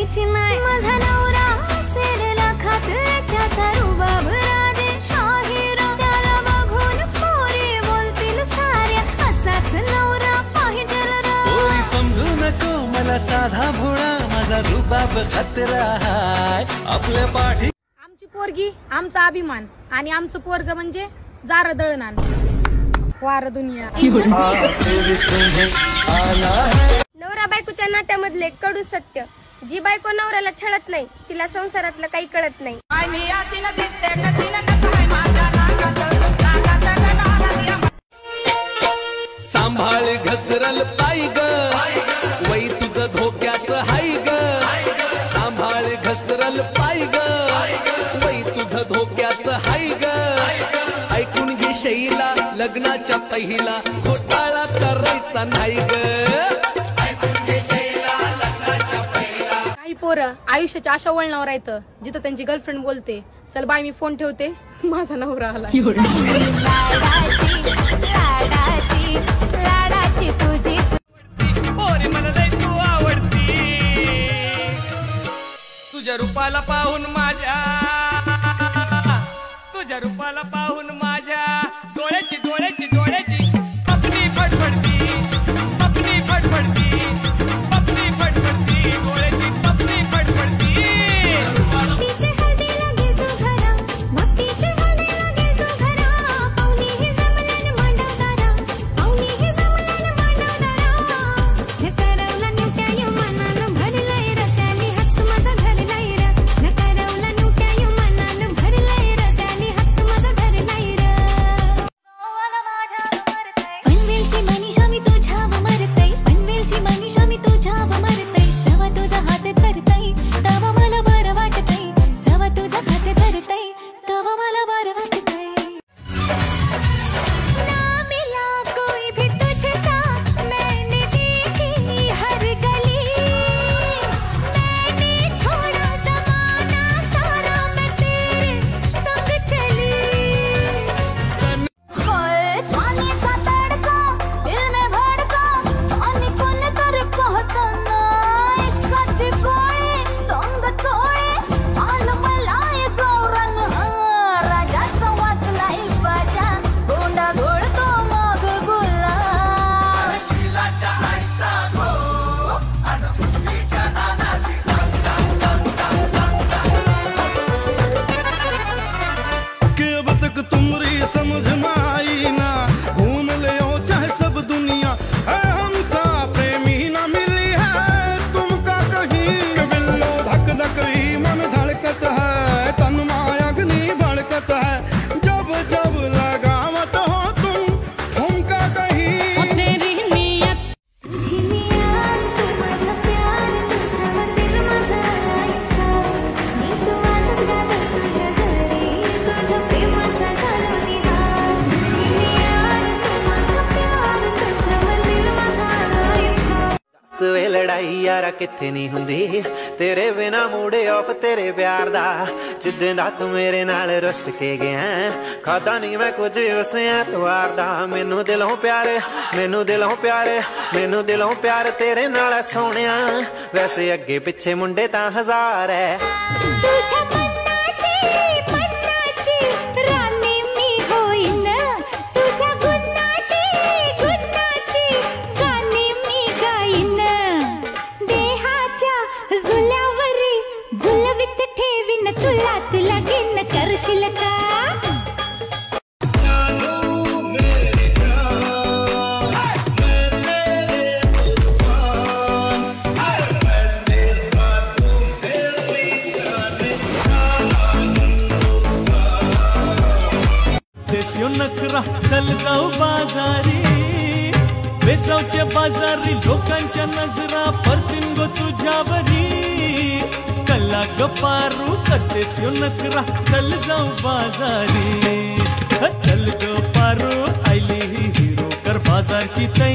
करायची नाही माझा नवरा सेरेला खात त्याचा रुबाब राजे शाहीर त्याला बघून पोरी बोलतील साऱ्या असाच नवरा पाहिजे कोणी समजू नको मला साधा भोळा माझा रुबाब खतरा हाय आपल्या पाठी आमची पोरगी आमचा अभिमान आणि आमचं पोरग म्हणजे जार दळणान वार दुनिया नवरा बायकोच्या नात्यामधले कडू सत्य जी बायको नवऱ्याला छळत नाही तिला संसारातलं काही कळत नाही सांभाळ घसरल पाय ग वै तुझं धोक्याचं हाय ग सांभाळ घसरल पाय ग वै तुझं धोक्याचं हाय ग ऐकून घे शैला लग्नाच्या पहिला घोटाळा करायचा नाही ग ऐकून घे शैला लग्नाच्या पहिला काही पोरं आयुष्याच्या अशा वळणावर येतं जिथं त्यांची गर्लफ्रेंड बोलते चल बाय मी फोन ठेवते माझा नवरा आला लाडाची तुझी पोरी मला लई तू आवडती तुझ्या रूपाला पाहून माझ्या डोळ्याची पपली फडफडती डोळ्याची पपली फडफडती तिचे हळदीला गेलो घरा मग तिचे हळदीला गेलो घरा पाहुणी हे जमल्याने मांडवदारा न करवला निवट्या मनानं भरलंय र त्याने हात माझा धरलाय र न करवला निवट्या मनानं भरलंय र त्याने हात माझा धरलाय र पनवेलची मनीषा मी तुझ्यावर मरतय पनवेलची मनीषा मी तुझ्यावर मरतय जेव्हा तुझा हात धरतय तेव्हा मला बरं वाटतय जेव्हा तुझा हात धरतय तेव्हा मला बरं वाटतय ना मिला कोई भी तुझे सा मैंने देखी हर गली मैंने छोड़ा जमाना सारा मैं तेरे संग चली पानी का तड़का दिल में भड़का पानी कौन कर पाहता ना इश्काची गोळी तोंग चोळे आल मलाय गौरन राजाचा वाचलाय बाजा गोंडा घोळतो मग गुलाब शिलाच्या आईचा गो अन फुलीच्या नानाची कि अब तक तुमरी समझ में आई ना घूम ले ओ चाहे सब दुनिया है हमसा प्रेमी ना मिली है तुमका कहीं बिल्लो धक धक ही मन धड़कत है तन माया अग्नि भड़कत है जब जब लगावत हो तुम ठुमका कहीं तेरी नियत तुझी नियत तू माझा प्यार तुझ्यावर दिल माझा ऐका मी तू वाजत गाजत तुझ्या घरी तुझ्या प्रेमाचा झालो निहार तुझी नियत तू माझा प्यार तुझ्यावर दिल माझा ऐका वे लड़ाई यारा किथे नहीं हुंदी तेरे बिना मूडे ऑफ तेरे प्यार दा जिद्दे दा तू मेरे नाल रुस के गया खाता नहीं मैं कुछ उस ऐतवार दा मैनू दिलों प्यार तेरे नाल सोहणिया वैसे अगे पिछे मुंडे तां हजार है तुझ्या मन्नाची राणी मी होईन तुझ्या गुन्नाची गाणी मी गाईन देहाच्या झुल्यावरी झुलवीत ठेवीन तुला तू लगीन करशील का देसियो नखरा चल जाऊ बाजारी बेसावच्या बाजारी लोकांच्या नजरा परतीन गो तुझ्यावरी कल्ला गपारू देसियो नखरा चल जाऊ बाजारी चल गो पारू आईली हिरो कर बाजारची तै